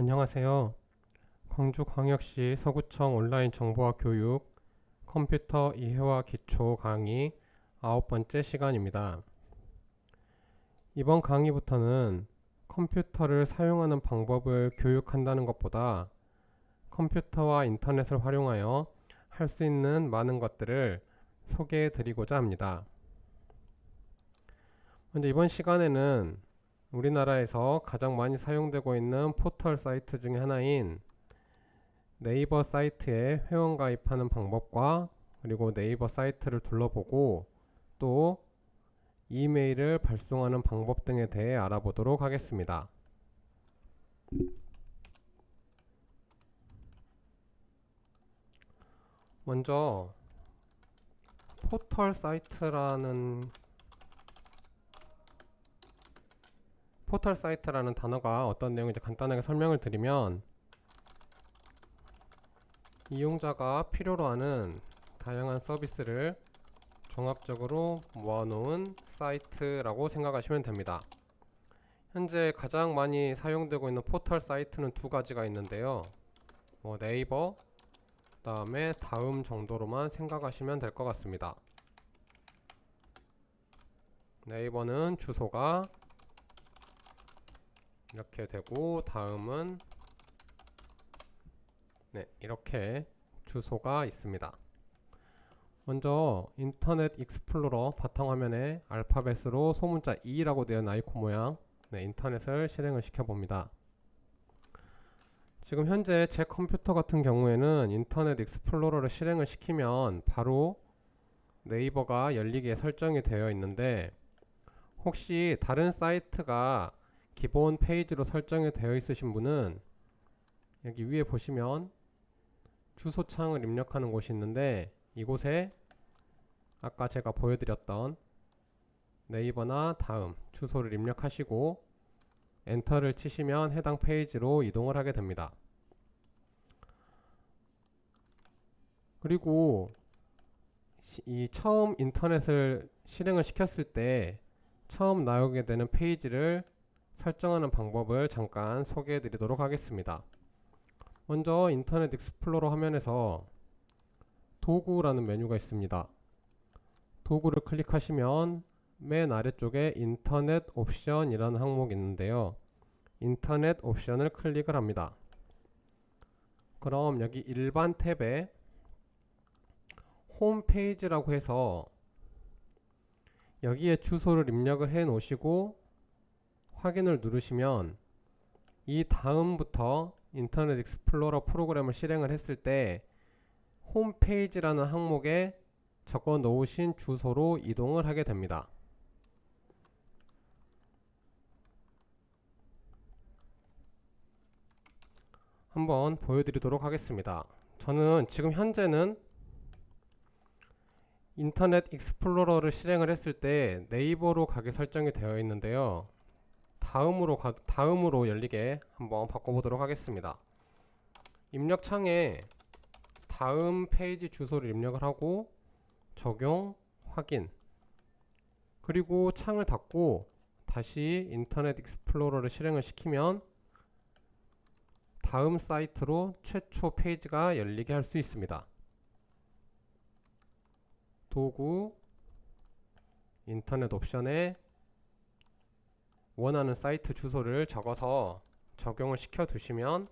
안녕하세요. 광주광역시 서구청 온라인 정보화 교육 컴퓨터 이해와 기초 강의 9번째 시간입니다. 이번 강의부터는 컴퓨터를 사용하는 방법을 교육한다는 것보다 컴퓨터와 인터넷을 활용하여 할 수 있는 많은 것들을 소개해 드리고자 합니다. 먼저 이번 시간에는 우리나라에서 가장 많이 사용되고 있는 포털 사이트 중에 하나인 네이버 사이트에 회원 가입하는 방법과 그리고 네이버 사이트를 둘러보고 또 이메일을 발송하는 방법 등에 대해 알아보도록 하겠습니다. 먼저 포털 사이트라는 단어가 어떤 내용인지 간단하게 설명을 드리면, 이용자가 필요로 하는 다양한 서비스를 종합적으로 모아놓은 사이트라고 생각하시면 됩니다. 현재 가장 많이 사용되고 있는 포털 사이트는 두 가지가 있는데요. 네이버, 그 다음에 다음 정도로만 생각하시면 될 것 같습니다. 네이버는 주소가 이렇게 되고, 다음은 이렇게 주소가 있습니다. 먼저 인터넷 익스플로러 바탕화면에 알파벳으로 소문자 E라고 되어 있는 아이콘 모양 인터넷을 실행을 시켜봅니다. 지금 현재 제 컴퓨터 같은 경우에는 인터넷 익스플로러를 실행을 시키면 바로 네이버가 열리게 설정이 되어 있는데, 혹시 다른 사이트가 기본 페이지로 설정이 되어 있으신 분은 여기 위에 보시면 주소창을 입력하는 곳이 있는데, 이곳에 아까 제가 보여드렸던 네이버나 다음 주소를 입력하시고 엔터를 치시면 해당 페이지로 이동을 하게 됩니다. 그리고 이 처음 인터넷을 실행을 시켰을 때 처음 나오게 되는 페이지를 설정하는 방법을 잠깐 소개해 드리도록 하겠습니다. 먼저 인터넷 익스플로러 화면에서 도구라는 메뉴가 있습니다. 도구를 클릭하시면 맨 아래쪽에 인터넷 옵션이라는 항목이 있는데요. 인터넷 옵션을 클릭을 합니다. 그럼 여기 일반 탭에 홈페이지라고 해서 여기에 주소를 입력을 해 놓으시고 확인을 누르시면, 이 다음부터 인터넷 익스플로러 프로그램을 실행을 했을 때 홈페이지라는 항목에 적어 놓으신 주소로 이동을 하게 됩니다. 한번 보여드리도록 하겠습니다. 저는 지금 현재는 인터넷 익스플로러를 실행을 했을 때 네이버로 가게 설정이 되어 있는데요. 다음으로 열리게 한번 바꿔보도록 하겠습니다. 입력창에 다음 페이지 주소를 입력을 하고 적용, 확인, 그리고 창을 닫고 다시 인터넷 익스플로러를 실행을 시키면 다음 사이트로 최초 페이지가 열리게 할 수 있습니다. 도구, 인터넷 옵션에 원하는 사이트 주소를 적어서 적용을 시켜 두시면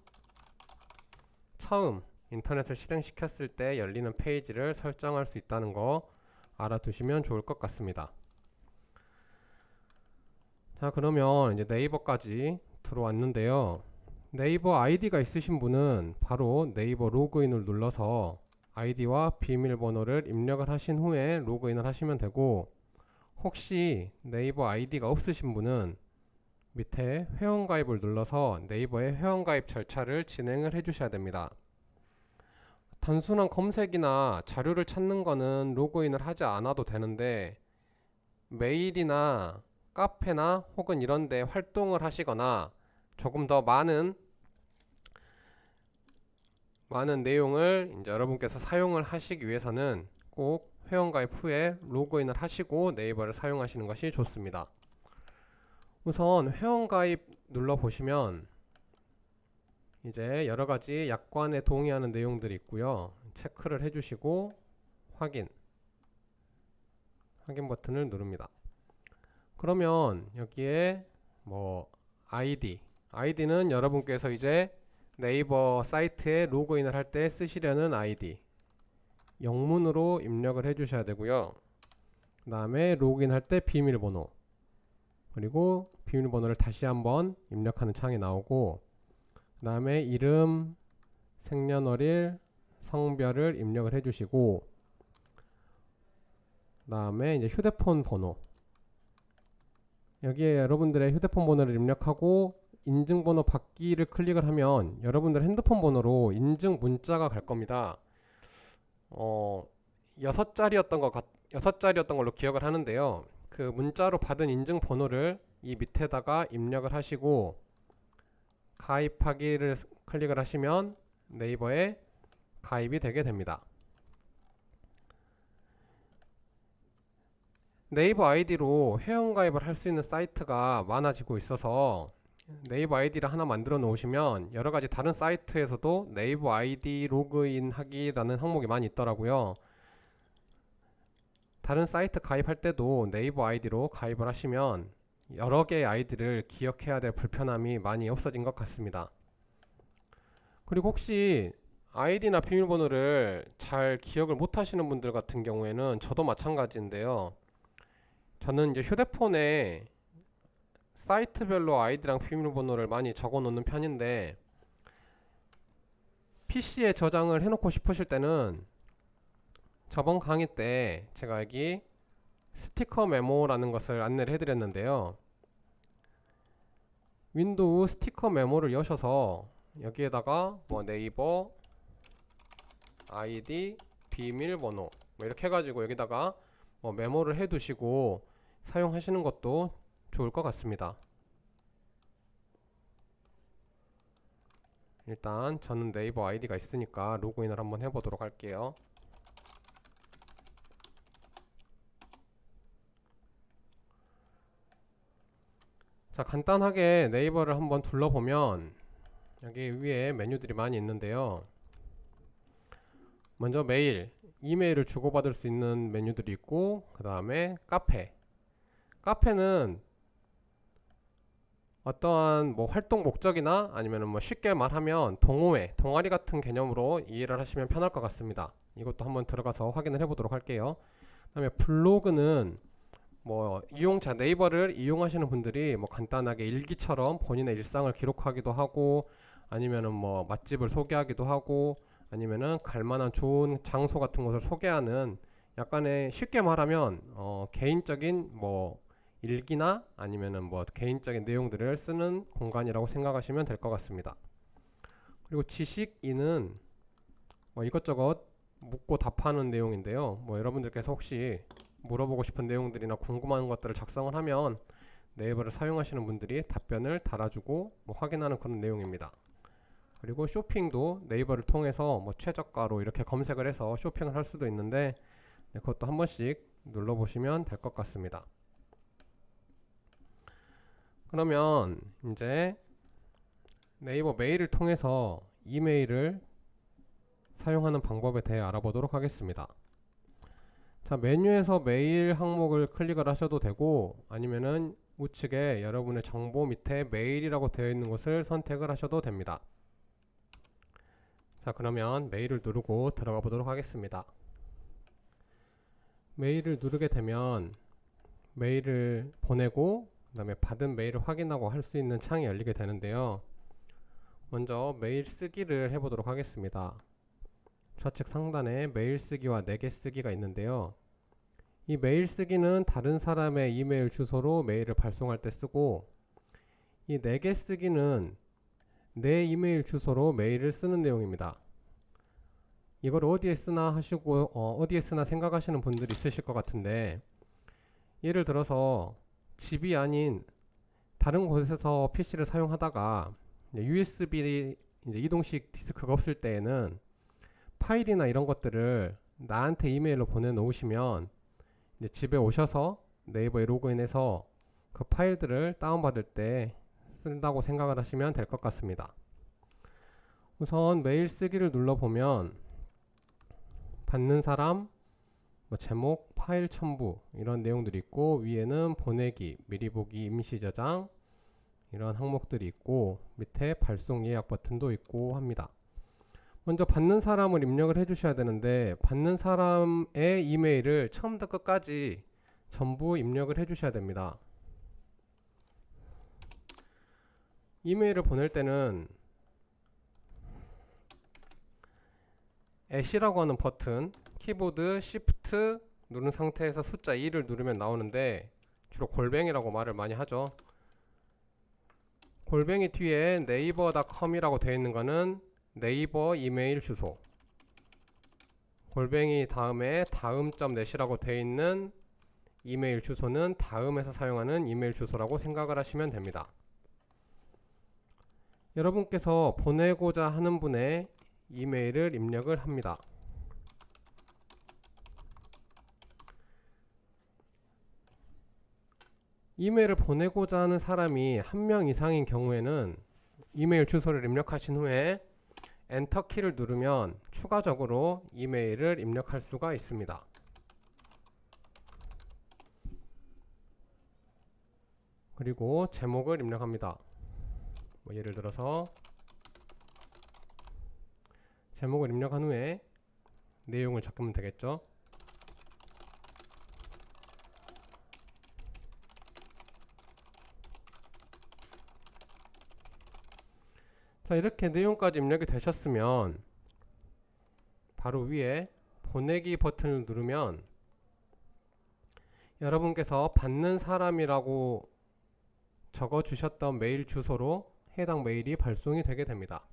처음 인터넷을 실행시켰을 때 열리는 페이지를 설정할 수 있다는 거 알아두시면 좋을 것 같습니다. 자, 그러면 이제 네이버까지 들어왔는데요. 네이버 아이디가 있으신 분은 바로 네이버 로그인을 눌러서 아이디와 비밀번호를 입력을 하신 후에 로그인을 하시면 되고, 혹시 네이버 아이디가 없으신 분은 밑에 회원가입을 눌러서 네이버의 회원가입 절차를 진행을 해주셔야 됩니다. 단순한 검색이나 자료를 찾는 거는 로그인을 하지 않아도 되는데, 메일이나 카페나 혹은 이런 데 활동을 하시거나 조금 더 많은 내용을 이제 여러분께서 사용을 하시기 위해서는 꼭 회원가입 후에 로그인을 하시고 네이버를 사용하시는 것이 좋습니다. 우선 회원가입 눌러 보시면 이제 여러 가지 약관에 동의하는 내용들이 있고요. 체크를 해주시고 확인 버튼을 누릅니다. 그러면 여기에 뭐 아이디는 여러분께서 이제 네이버 사이트에 로그인을 할 때 쓰시려는 아이디 영문으로 입력을 해주셔야 되고요. 그 다음에 로그인 할 때 비밀번호, 그리고 비밀번호를 다시 한번 입력하는 창이 나오고, 그 다음에 이름, 생년월일, 성별을 입력을 해주시고, 그 다음에 이제 휴대폰 번호, 여기에 여러분들의 휴대폰 번호를 입력하고 인증번호 받기를 클릭을 하면 여러분들 핸드폰 번호로 인증 문자가 갈 겁니다. 6자리였던 걸로 기억을 하는데요. 그 문자로 받은 인증 번호를 이 밑에다가 입력을 하시고 가입하기를 클릭을 하시면 네이버에 가입이 되게 됩니다. 네이버 아이디로 회원가입을 할 수 있는 사이트가 많아지고 있어서 네이버 아이디를 하나 만들어 놓으시면 여러가지 다른 사이트에서도 네이버 아이디 로그인 하기라는 항목이 많이 있더라고요. 다른 사이트 가입할 때도 네이버 아이디로 가입을 하시면 여러 개의 아이디를 기억해야 될 불편함이 많이 없어진 것 같습니다. 그리고 혹시 아이디나 비밀번호를 잘 기억을 못 하시는 분들 같은 경우에는 저도 마찬가지인데요. 저는 이제 휴대폰에 사이트별로 아이디랑 비밀번호를 많이 적어 놓는 편인데, PC에 저장을 해놓고 싶으실 때는 저번 강의 때 제가 여기 스티커 메모라는 것을 안내를 해드렸는데요. 윈도우 스티커 메모를 여셔서 여기에다가 뭐 네이버 아이디 비밀번호 뭐 이렇게 해가지고 여기다가 뭐 메모를 해두시고 사용하시는 것도 좋을 것 같습니다. 일단 저는 네이버 아이디가 있으니까 로그인을 한번 해보도록 할게요. 자, 간단하게 네이버를 한번 둘러보면 여기 위에 메뉴들이 많이 있는데요. 먼저 메일, 이메일을 주고받을 수 있는 메뉴들이 있고, 그 다음에 카페는 어떠한 뭐 활동 목적이나 아니면 뭐 쉽게 말하면 동아리 같은 개념으로 이해를 하시면 편할 것 같습니다. 이것도 한번 들어가서 확인을 해보도록 할게요. 그 다음에 블로그는 뭐 네이버를 이용하시는 분들이 뭐 간단하게 일기처럼 본인의 일상을 기록하기도 하고, 아니면은 뭐 맛집을 소개하기도 하고, 아니면은 갈만한 좋은 장소 같은 곳을 소개하는, 약간의 쉽게 말하면 개인적인 뭐 일기나 아니면은 뭐 개인적인 내용들을 쓰는 공간이라고 생각하시면 될 것 같습니다. 그리고 지식인은 뭐 이것저것 묻고 답하는 내용인데요. 뭐 여러분들께서 혹시 물어보고 싶은 내용들이나 궁금한 것들을 작성을 하면 네이버를 사용하시는 분들이 답변을 달아주고 뭐 확인하는 그런 내용입니다. 그리고 쇼핑도 네이버를 통해서 뭐 최저가로 이렇게 검색을 해서 쇼핑을 할 수도 있는데, 그것도 한 번씩 눌러보시면 될 것 같습니다. 그러면 이제 네이버 메일을 통해서 이메일을 사용하는 방법에 대해 알아보도록 하겠습니다. 자, 메뉴에서 메일 항목을 클릭을 하셔도 되고, 아니면은 우측에 여러분의 정보 밑에 메일이라고 되어 있는 곳을 선택을 하셔도 됩니다. 자, 그러면 메일을 누르고 들어가 보도록 하겠습니다. 메일을 누르게 되면 메일을 보내고 그 다음에 받은 메일을 확인하고 할 수 있는 창이 열리게 되는데요. 먼저 메일 쓰기를 해보도록 하겠습니다. 좌측 상단에 메일 쓰기와 4개 쓰기가 있는데요. 이 메일 쓰기는 다른 사람의 이메일 주소로 메일을 발송할 때 쓰고, 이 4개 쓰기는 내 이메일 주소로 메일을 쓰는 내용입니다. 이걸 어디에 쓰나 하시고 어디에 쓰나 생각하시는 분들이 있으실 것 같은데, 예를 들어서 집이 아닌 다른 곳에서 PC를 사용하다가 USB 이제 이동식 디스크가 없을 때에는 파일이나 이런 것들을 나한테 이메일로 보내놓으시면 이제 집에 오셔서 네이버에 로그인해서 그 파일들을 다운받을 때 쓴다고 생각을 하시면 될 것 같습니다. 우선 메일 쓰기를 눌러보면 받는 사람, 제목, 파일 첨부 이런 내용들이 있고, 위에는 보내기, 미리 보기, 임시 저장 이런 항목들이 있고, 밑에 발송 예약 버튼도 있고 합니다. 먼저 받는 사람을 입력을 해주셔야 되는데, 받는 사람의 이메일을 처음부터 끝까지 전부 입력을 해주셔야 됩니다. 이메일을 보낼 때는 @이라고 하는 버튼, 키보드 Shift 누른 상태에서 숫자 2를 누르면 나오는데, 주로 골뱅이라고 말을 많이 하죠. 골뱅이 뒤에 네이버닷컴이라고 되어 있는 거는 네이버 이메일 주소, 골뱅이 다음에 다음.net이라고 되어 있는 이메일 주소는 다음에서 사용하는 이메일 주소라고 생각을 하시면 됩니다. 여러분께서 보내고자 하는 분의 이메일을 입력을 합니다. 이메일을 보내고자 하는 사람이 한 명 이상인 경우에는 이메일 주소를 입력하신 후에 엔터 키를 누르면 추가적으로 이메일을 입력할 수가 있습니다. 그리고 제목을 입력합니다. 예를 들어서 제목을 입력한 후에 내용을 적으면 되겠죠. 자, 이렇게 내용까지 입력이 되셨으면 바로 위에 보내기 버튼을 누르면 여러분께서 받는 사람이라고 적어 주셨던 메일 주소로 해당 메일이 발송이 되게 됩니다.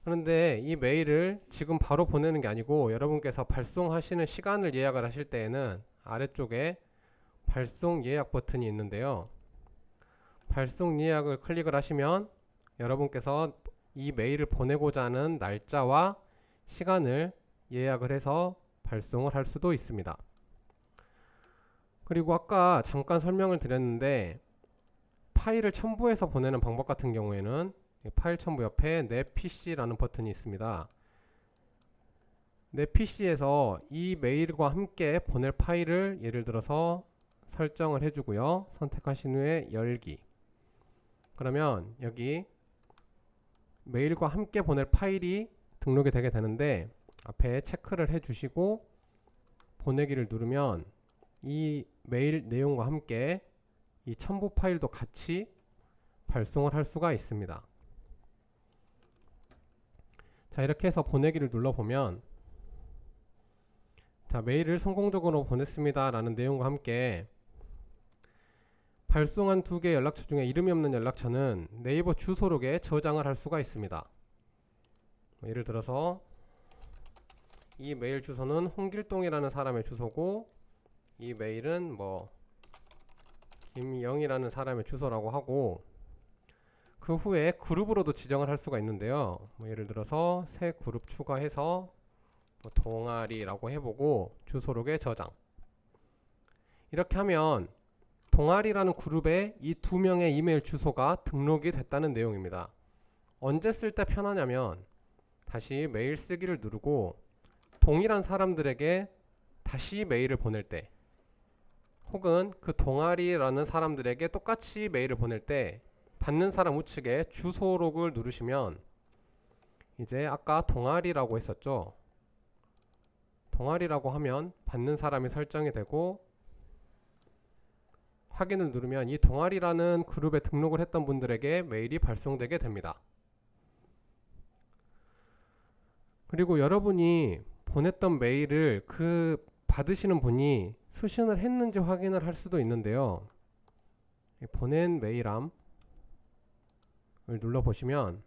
그런데 이 메일을 지금 바로 보내는 게 아니고, 여러분께서 발송하시는 시간을 예약을 하실 때에는 아래쪽에 발송 예약 버튼이 있는데요, 발송 예약을 클릭을 하시면 여러분께서 이 메일을 보내고자 하는 날짜와 시간을 예약을 해서 발송을 할 수도 있습니다. 그리고 아까 잠깐 설명을 드렸는데, 파일을 첨부해서 보내는 방법 같은 경우에는 파일 첨부 옆에 내 PC라는 버튼이 있습니다. 내 PC에서 이 메일과 함께 보낼 파일을 예를 들어서 설정을 해주고요, 선택하신 후에 열기, 그러면 여기 메일과 함께 보낼 파일이 등록이 되게 되는데, 앞에 체크를 해주시고 보내기를 누르면 이 메일 내용과 함께 이 첨부 파일도 같이 발송을 할 수가 있습니다. 자, 이렇게 해서 보내기를 눌러보면, 자, 메일을 성공적으로 보냈습니다 라는 내용과 함께 발송한 2개의 연락처 중에 이름이 없는 연락처는 네이버 주소록에 저장을 할 수가 있습니다. 예를 들어서 이 메일 주소는 홍길동이라는 사람의 주소고, 이 메일은 김영이라는 사람의 주소라고 하고, 그 후에 그룹으로도 지정을 할 수가 있는데요, 예를 들어서 새 그룹 추가해서 동아리라고 해보고 주소록에 저장, 이렇게 하면 동아리라는 그룹에 이 2명의 이메일 주소가 등록이 됐다는 내용입니다. 언제 쓸 때 편하냐면, 다시 메일 쓰기를 누르고 동일한 사람들에게 다시 메일을 보낼 때, 혹은 그 동아리라는 사람들에게 똑같이 메일을 보낼 때 받는 사람 우측에 주소록을 누르시면, 이제 아까 동아리라고 했었죠, 동아리라고 하면 받는 사람이 설정이 되고, 확인을 누르면 이 동아리라는 그룹에 등록을 했던 분들에게 메일이 발송되게 됩니다. 그리고 여러분이 보냈던 메일을 그 받으시는 분이 수신을 했는지 확인을 할 수도 있는데요, 보낸 메일함을 눌러보시면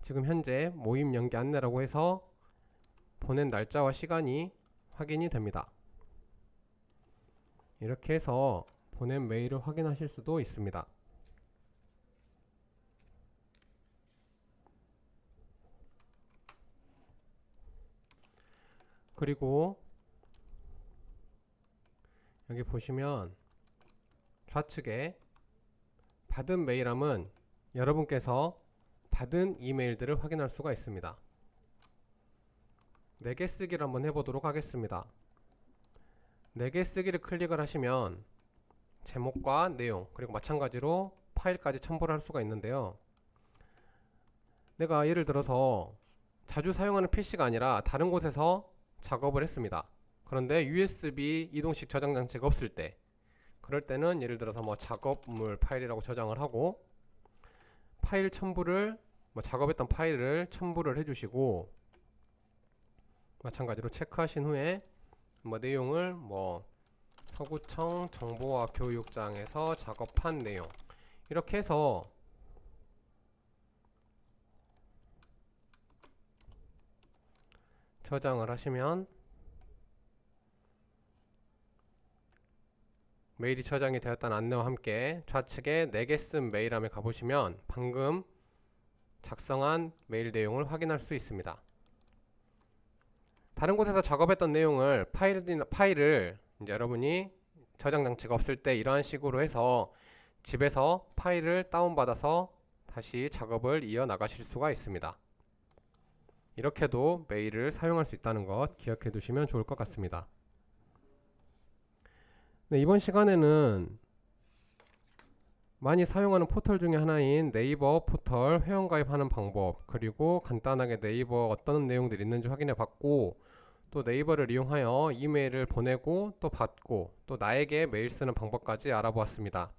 지금 현재 모임 연기 안내라고 해서 보낸 날짜와 시간이 확인이 됩니다. 이렇게 해서 보낸 메일을 확인하실 수도 있습니다. 그리고 여기 보시면 좌측에 받은 메일함은 여러분께서 받은 이메일들을 확인할 수가 있습니다. 4개 쓰기를 한번 해보도록 하겠습니다. 4개 쓰기를 클릭을 하시면 제목과 내용 그리고 마찬가지로 파일까지 첨부를 할 수가 있는데요. 내가 예를 들어서 자주 사용하는 PC가 아니라 다른 곳에서 작업을 했습니다. 그런데 USB 이동식 저장 장치가 없을 때, 그럴 때는 예를 들어서 뭐 작업물 파일이라고 저장을 하고 파일 첨부를 작업했던 파일을 첨부를 해주시고 마찬가지로 체크하신 후에 내용을 서구청 정보화 교육장에서 작업한 내용 이렇게 해서 저장을 하시면 메일이 저장이 되었다는 안내와 함께 좌측에 4개 쓴 메일함에 가보시면 방금 작성한 메일 내용을 확인할 수 있습니다. 다른 곳에서 작업했던 내용을 파일을 이제 여러분이 저장 장치가 없을 때 이러한 식으로 해서 집에서 파일을 다운받아서 다시 작업을 이어나가실 수가 있습니다. 이렇게도 메일을 사용할 수 있다는 것 기억해 두시면 좋을 것 같습니다. 네, 이번 시간에는 많이 사용하는 포털 중에 하나인 네이버 포털 회원가입하는 방법, 그리고 간단하게 네이버 어떤 내용들이 있는지 확인해 봤고, 또 네이버를 이용하여 이메일을 보내고 또 받고 또 나에게 메일 쓰는 방법까지 알아보았습니다.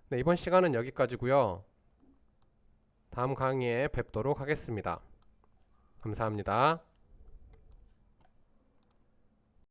네, 이번 시간은 여기까지고요. 다음 강의에 뵙도록 하겠습니다. 감사합니다.